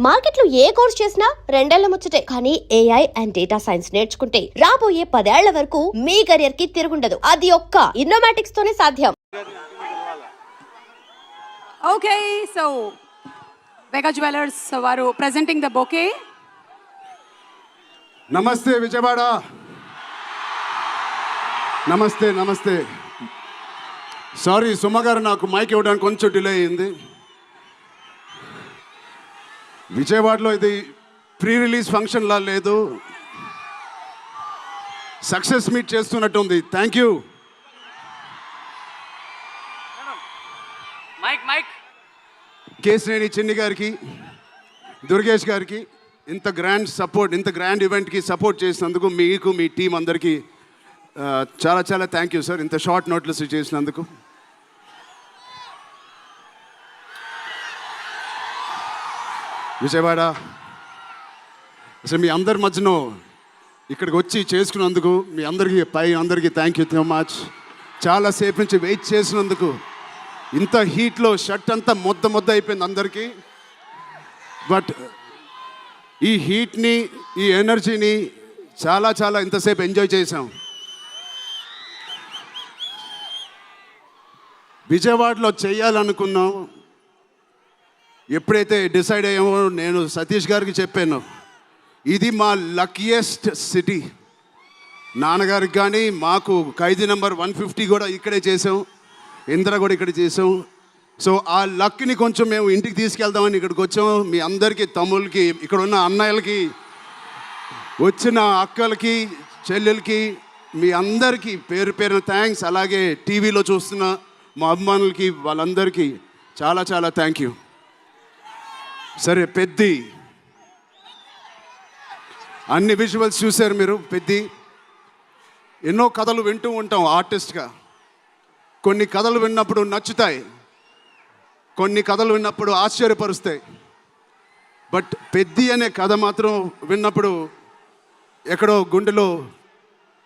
మార్కెట్లో ఏ కోర్స్ చేసినా రెండేళ్ల ముచ్చటే. కానీ ఏఐ అండ్ డేటా సైన్స్ నేర్చుకుంటే రాబోయే 10 ఏళ్ల వరకు మీ కెరియర్ కి తిరుగుండదు. అది ఒక్క ఇన్నోమాటిక్స్ తోనే సాధ్యం. Okay, so Vega Jewelers varu presenting the bouquet. నమస్తే విజయవాడ. నమస్తే నమస్తే. సారీ సుమ గారు, నాకు మైక్ ఇవ్వడానికి కొంచెం డిలే అయింది. విజయవాడలో ఇది ప్రీ రిలీజ్ ఫంక్షన్లా లేదు, సక్సెస్ మీట్ చేస్తున్నట్టు ఉంది. Thank you. కేశినేని చిన్ని గారికి, దుర్గేష్ గారికి ఇంత గ్రాండ్ సపోర్ట్, ఇంత గ్రాండ్ ఈవెంట్కి సపోర్ట్ చేసినందుకు మీకు, మీ టీం అందరికీ చాలా చాలా థ్యాంక్ యూ సార్. ఇంత షార్ట్ నోట్లెస్ చేసినందుకు. విజయవాడ అసలు మీ అందరి మధ్యలో ఇక్కడికి వచ్చి చేసుకున్నందుకు మీ అందరికీ థ్యాంక్ యూ సో మచ్. చాలాసేపు నుంచి వెయిట్ చేసినందుకు. ఇంత హీట్లో షర్ట్ అంతా మొద్ద అయిపోయింది అందరికీ. బట్ ఈ హీట్ని, ఈ ఎనర్జీని చాలా ఇంతసేపు ఎంజాయ్ చేసాం. విజయవాడలో చేయాలనుకున్నాం. ఎప్పుడైతే డిసైడ్ అయ్యామో నేను సతీష్ గారికి చెప్పాను, ఇది మా లక్కీయెస్ట్ సిటీ. నాన్నగారికి కానీ మాకు ఖైదీ నెంబర్ 150 కూడా ఇక్కడే చేసాం, ఇంద్ర కూడా ఇక్కడ చేసాం. సో ఆ లక్ని కొంచెం మేము ఇంటికి తీసుకెళ్దామని ఇక్కడికి వచ్చాం. మీ అందరికీ, తమ్ముళ్ళకి, ఇక్కడ ఉన్న అన్నయ్యలకి, వచ్చిన అక్కలకి, చెల్లెలకి, మీ అందరికీ పేరు పేరున థ్యాంక్స్. అలాగే టీవీలో చూస్తున్న మా అభిమానులకి, వాళ్ళందరికీ చాలా థ్యాంక్ యూ. సరే, పెద్ది అన్ని విజువల్స్ చూశారు మీరు. పెద్ది ఎన్నో కథలు వింటూ ఉంటాం ఆర్టిస్ట్గా. కొన్ని కథలు విన్నప్పుడు నచ్చుతాయి, కొన్ని కథలు విన్నప్పుడు ఆశ్చర్యపరుస్తాయి. బట్ పెద్ది అనే కథ మాత్రం విన్నప్పుడు ఎక్కడో గుండెలో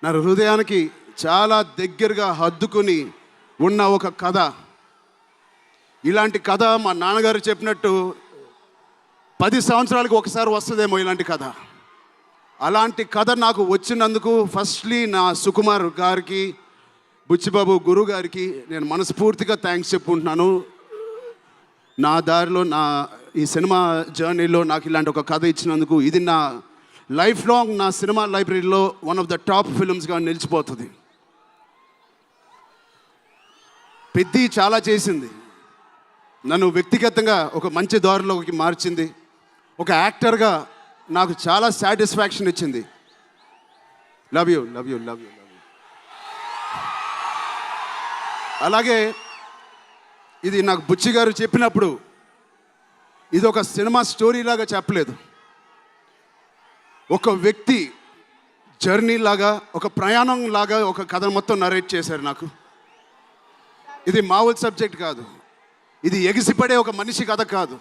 నా హృదయానికి చాలా దగ్గరగా హద్దుకుని ఉన్న ఒక కథ. ఇలాంటి కథ మా నాన్నగారు చెప్పినట్టు 10 సంవత్సరాలకు ఒకసారి వస్తుందేమో ఇలాంటి కథ. అలాంటి కథ నాకు వచ్చినందుకు ఫస్ట్లీ నా సుకుమార్ గారికి, బుచ్చిబాబు గురువు గారికి నేను మనస్ఫూర్తిగా థ్యాంక్స్ చెప్పుకుంటున్నాను. నా దారిలో, నా ఈ సినిమా జర్నీలో నాకు ఇలాంటి ఒక కథ ఇచ్చినందుకు. ఇది నా లైఫ్ లాంగ్ నా సినిమా లైబ్రరీలో వన్ ఆఫ్ ద టాప్ ఫిల్మ్స్గా నిలిచిపోతుంది. పెద్ది చాలా చేసింది, నన్ను వ్యక్తిగతంగా ఒక మంచి దారిలోకి మార్చింది. ఒక యాక్టర్గా నాకు చాలా సాటిస్ఫాక్షన్ ఇచ్చింది. Love you. అలాగే ఇది నాకు బుచ్చి గారు చెప్పినప్పుడు ఇది ఒక సినిమా స్టోరీలాగా చెప్పలేదు, ఒక వ్యక్తి జర్నీ లాగా, ఒక ప్రయాణం లాగా ఒక కథ మొత్తం నరేట్ చేశారు నాకు. ఇది మామూలు సబ్జెక్ట్ కాదు, ఇది ఎగిసిపడే ఒక మనిషి కథ కాదు.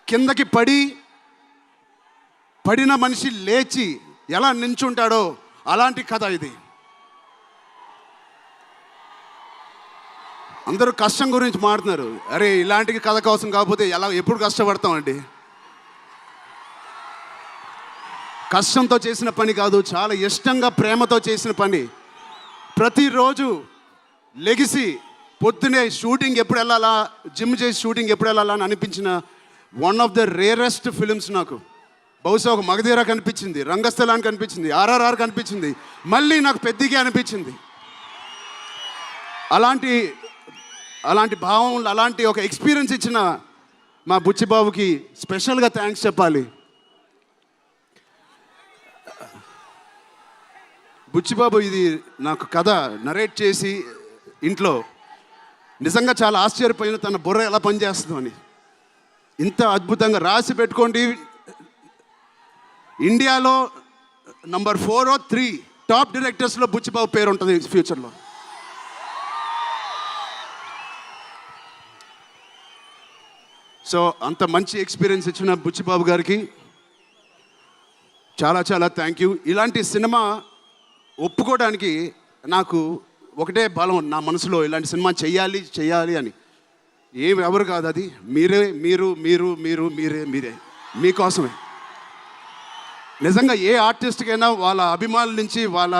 కిందకి పడిన మనిషి లేచి ఎలా నించుంటాడో అలాంటి కథ ఇది. అందరూ కష్టం గురించి మాట్లాడుతున్నారు. అరే, ఇలాంటి కథ కోసం కాకపోతే ఎప్పుడు కష్టపడతామండి. కష్టంతో చేసిన పని కాదు, చాలా ఇష్టంగా, ప్రేమతో చేసిన పని. ప్రతిరోజు లెగిసి పొద్దునే షూటింగ్ ఎప్పుడు వెళ్ళాలా, జిమ్ చేసి షూటింగ్ ఎప్పుడు వెళ్ళాలా అని అనిపించిన one of the rarest films నాకు. బహుశా ఒక మగధీర కనిపించింది, రంగస్థలానికి కనిపించింది, ఆర్ఆర్ఆర్ కనిపించింది, మళ్ళీ నాకు పెద్దిగా అనిపించింది. అలాంటి భావం, అలాంటి ఒక ఎక్స్పీరియన్స్ ఇచ్చిన మా బుచ్చిబాబుకి స్పెషల్గా థ్యాంక్స్ చెప్పాలి. బుచ్చిబాబు ఇది నాకు కథ నరేట్ చేసి ఇంట్లో నిజంగా చాలా ఆశ్చర్యపోయిన, తన బుర్ర ఎలా పనిచేస్తుందో అని. ఇంత అద్భుతంగా రాసి పెట్టుకోండి. ఇండియాలో నంబర్ 4 or 3 టాప్ డైరెక్టర్స్లో బుచ్చిబాబు పేరు ఉంటుంది ఫ్యూచర్లో. సో అంత మంచి ఎక్స్పీరియన్స్ ఇచ్చిన బుచ్చిబాబు గారికి చాలా థ్యాంక్ యూ. ఇలాంటి సినిమా ఒప్పుకోవడానికి నాకు ఒకటే బలం నా మనసులో, ఇలాంటి సినిమా చెయ్యాలి అని. ఏమి ఎవరు కాదు, అది మీరే, మీరే మీకోసమే. నిజంగా ఏ ఆర్టిస్ట్కైనా వాళ్ళ అభిమానుల నుంచి, వాళ్ళ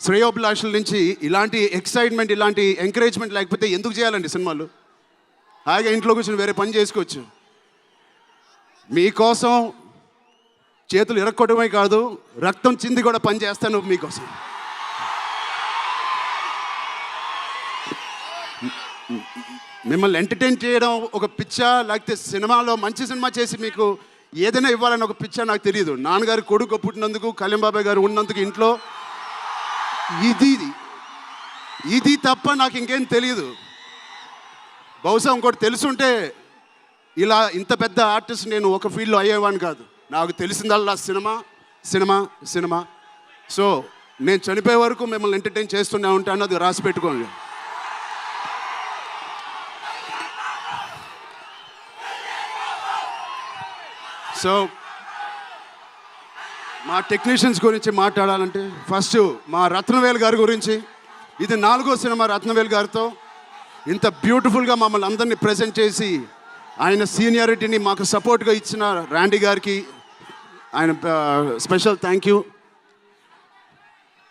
శ్రేయోభిలాషుల నుంచి ఇలాంటి ఎక్సైట్మెంట్, ఇలాంటి ఎంకరేజ్మెంట్ లేకపోతే ఎందుకు చేయాలండి సినిమాలు? హాయిగా ఇంట్లో కూర్చొని వేరే పని చేసుకోవచ్చు. మీకోసం చేతులు ఇరక్కొట్టడమే కాదు, రక్తం చింది కూడా పని చేస్తాను మీకోసం. మిమ్మల్ని ఎంటర్టైన్ చేయడం ఒక పిచ్చా, లేకపోతే సినిమాలో మంచి సినిమా చేసి మీకు ఏదైనా ఇవ్వాలని ఒక పిచ్చా నాకు తెలియదు. నాన్నగారు కొడుకు పుట్టినందుకు, కళ్యాణ్ బాబాయ్ గారు ఉన్నందుకు ఇంట్లో ఇది తప్ప నాకు ఇంకేం తెలియదు. బహుశా ఇంకోటి తెలుసుంటే ఇలా ఇంత పెద్ద ఆర్టిస్ట్ నేను ఒక ఫీల్డ్లో అయ్యేవాడిని కాదు. నాకు తెలిసిందల్లా సినిమా సినిమా సినిమా. సో నేను చనిపోయే వరకు మిమ్మల్ని ఎంటర్టైన్ చేస్తూనే ఉంటాను, అది రాసి పెట్టుకోండి. సో మా టెక్నీషియన్స్ గురించి మాట్లాడాలంటే ఫస్ట్ మా రత్నవేల్ గారి గురించి. ఇది 4వ సినిమా రత్నవేల్ గారితో. ఇంత బ్యూటిఫుల్గా మమ్మల్ని అందరినీ ప్రజెంట్ చేసి ఆయన సీనియారిటీని మాకు సపోర్ట్గా ఇచ్చిన ర్యాండీ గారికి ఆయన స్పెషల్ థ్యాంక్ యూ.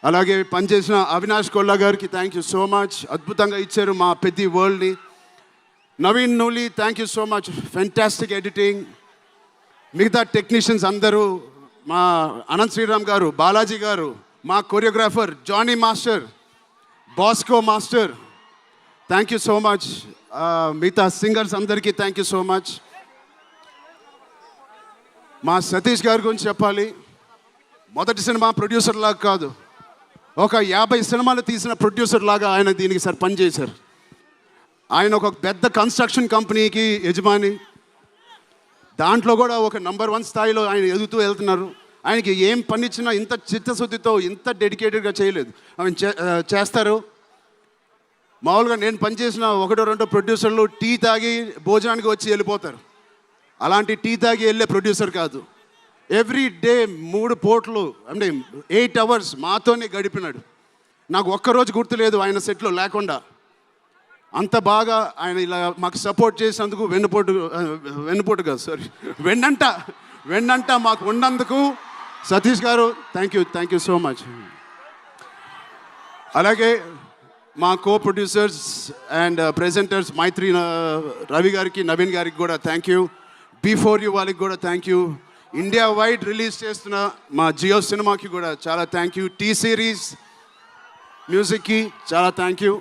అలాగే పనిచేసిన అవినాష్ కొల్లా గారికి థ్యాంక్ యూ సో మచ్. అద్భుతంగా ఇచ్చారు మా పెద్ద వరల్డ్ని. Naveen Nooli thank you so much, fantastic editing. మిగతా టెక్నీషియన్స్ అందరూ, మా అనంత్ శ్రీరామ్ గారు, బాలాజీ గారు, మా choreographer Jani master, Bosco master, thank you so much. మిగతా సింగర్స్ అందరికీ థ్యాంక్ యూ సో మచ్. మా సతీష్ గారి గురించి చెప్పాలి. మొదటి సినిమా ప్రొడ్యూసర్ లాగా కాదు, ఒక 50 సినిమాలు తీసిన ప్రొడ్యూసర్ లాగా ఆయన దీనికి పనిచేశారు. ఆయన ఒక పెద్ద కన్స్ట్రక్షన్ కంపెనీకి యజమాని. దాంట్లో కూడా ఒక నంబర్ 1 స్థాయిలో ఆయన ఎదుగుతూ వెళ్తున్నారు. ఆయనకి ఏం పని ఇచ్చినా ఇంత చిత్తశుద్ధితో, ఇంత డెడికేటెడ్గా చేయలేదు. ఆయన చేస్తారు. మామూలుగా నేను పనిచేసిన 1-2 ప్రొడ్యూసర్లు టీ తాగి భోజనానికి వచ్చి వెళ్ళిపోతారు. అలాంటి టీ తాగి వెళ్ళే ప్రొడ్యూసర్ కాదు. ఎవ్రీ డే 3 పూటలు అంటే 8 అవర్స్ మాతోనే గడిపినాడు. నాకు ఒక్కరోజు గుర్తులేదు ఆయన సెట్లో లేకుండా. అంత బాగా ఆయన ఇలా మాకు సపోర్ట్ చేసినందుకు, వెన్నుపోటు కాదు సారీ వెన్నంట మాకు ఉన్నందుకు సతీష్ గారు థ్యాంక్ యూ సో మచ్. అలాగే మా కో ప్రొడ్యూసర్స్ అండ్ ప్రెజెంటర్స్ మైత్రి రవి గారికి, నవీన్ గారికి కూడా థ్యాంక్ యూ. బిఫోర్ యూ వాళ్ళకి కూడా thank you. India wide release చేస్తున్న మా జియో సినిమాకి కూడా చాలా థ్యాంక్ యూ. టీ సిరీస్ మ్యూజిక్కి చాలా థ్యాంక్ యూ.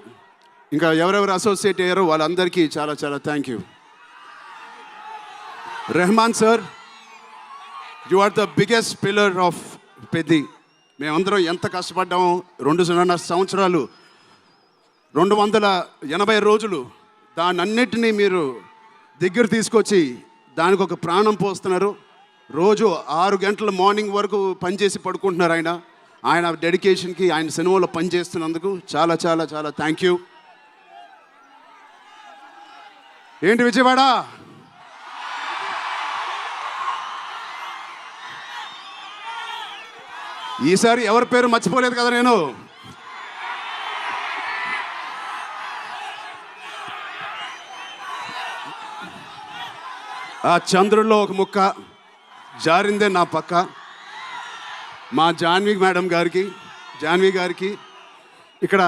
ఇంకా ఎవరెవరు అసోసియేట్ అయ్యారో వాళ్ళందరికీ చాలా చాలా thank you. Rahman sir, you are the biggest pillar of Peddi. మేమందరం ఎంత కష్టపడ్డామో 2.5 సంవత్సరాలు, 280 రోజులు, దానన్నిటినీ మీరు దగ్గర తీసుకొచ్చి దానికి ఒక ప్రాణం పోస్తున్నారు. రోజు 6 గంటల మార్నింగ్ వరకు పనిచేసి పడుకుంటున్నారు ఆయన డెడికేషన్కి, ఆయన సినిమాలో పనిచేస్తున్నందుకు చాలా చాలా చాలా థ్యాంక్ యూ. ఏంటి విజయవాడ? ఈసారి ఎవరి పేరు మర్చిపోలేదు కదా నేను. ఆ చంద్రుల్లో ఒక ముక్క జారిందే నా పక్క. మా జాన్వి గారికి ఇక్కడ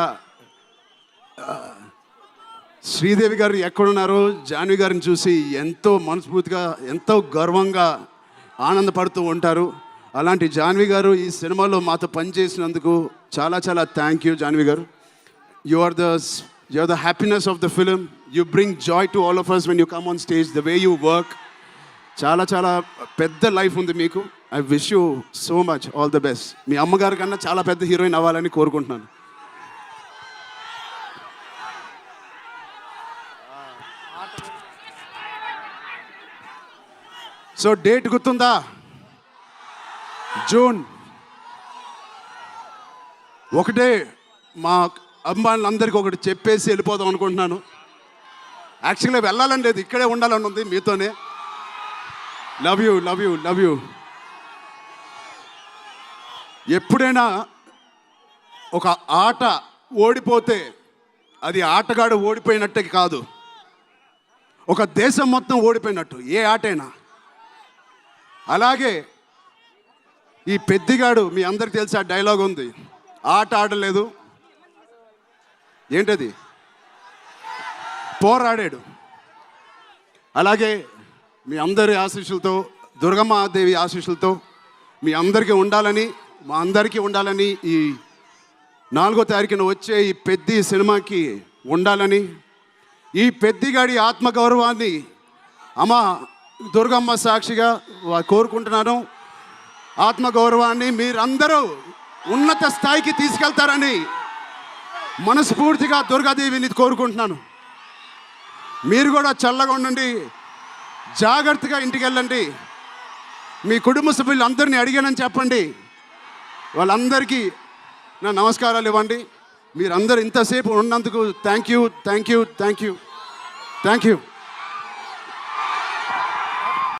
శ్రీదేవి గారు ఎక్కడున్నారో జాన్వి గారిని చూసి ఎంతో మనస్ఫూర్తిగా, ఎంతో గర్వంగా ఆనందపడుతూ ఉంటారు. అలాంటి జాన్వి గారు ఈ సినిమాలో మాతో పనిచేసినందుకు చాలా చాలా థ్యాంక్ యూ జాన్వి గారు. You are the happiness of the film. You bring joy to all of us when you come on stage, the way you work. చాలా చాలా పెద్ద లైఫ్ ఉంది మీకు. I wish you so much all the best. మీ అమ్మగారి కన్నా చాలా పెద్ద హీరోయిన్ అవ్వాలని కోరుకుంటున్నాను. సో డేట్ గుర్తుందా? జూన్ 1. మా అభిమానులందరికీ ఒకటి చెప్పేసి వెళ్ళిపోదాం అనుకుంటున్నాను. యాక్చువల్గా వెళ్ళాలని లేదు, ఇక్కడే ఉండాలని ఉంది మీతోనే. Love you. ఎప్పుడైనా ఒక ఆట ఓడిపోతే అది ఆటగాడు ఓడిపోయినట్టే కాదు, ఒక దేశం మొత్తం ఓడిపోయినట్టు ఏ ఆటైనా. అలాగే ఈ పెద్దిగాడు, మీ అందరికి తెలిసి ఆ డైలాగ్ ఉంది, ఆట ఆడలేదు, ఏంటది, పోరాడాడు. అలాగే మీ అందరి ఆశీస్సులతో, దుర్గమ్మాదేవి ఆశీస్సులతో మీ అందరికీ ఉండాలని, మా అందరికీ ఉండాలని, ఈ 4వ తారీఖున వచ్చే ఈ పెద్ది సినిమాకి ఉండాలని, ఈ పెద్దిగాడి ఆత్మగౌరవాన్ని అమ్మ దుర్గమ్మ సాక్షిగా కోరుకుంటున్నాను. ఆత్మగౌరవాన్ని మీరందరూ ఉన్నత స్థాయికి తీసుకెళ్తారని మనస్ఫూర్తిగా దుర్గాదేవిని కోరుకుంటున్నాను. మీరు కూడా చల్లగా ఉండండి, జాగ్రత్తగా ఇంటికి వెళ్ళండి. మీ కుటుంబ సభ్యులు అందరినీ అడిగానని చెప్పండి. వాళ్ళందరికీ నా నమస్కారాలు ఇవ్వండి. మీరందరూ ఇంతసేపు ఉన్నందుకు థ్యాంక్ యూ.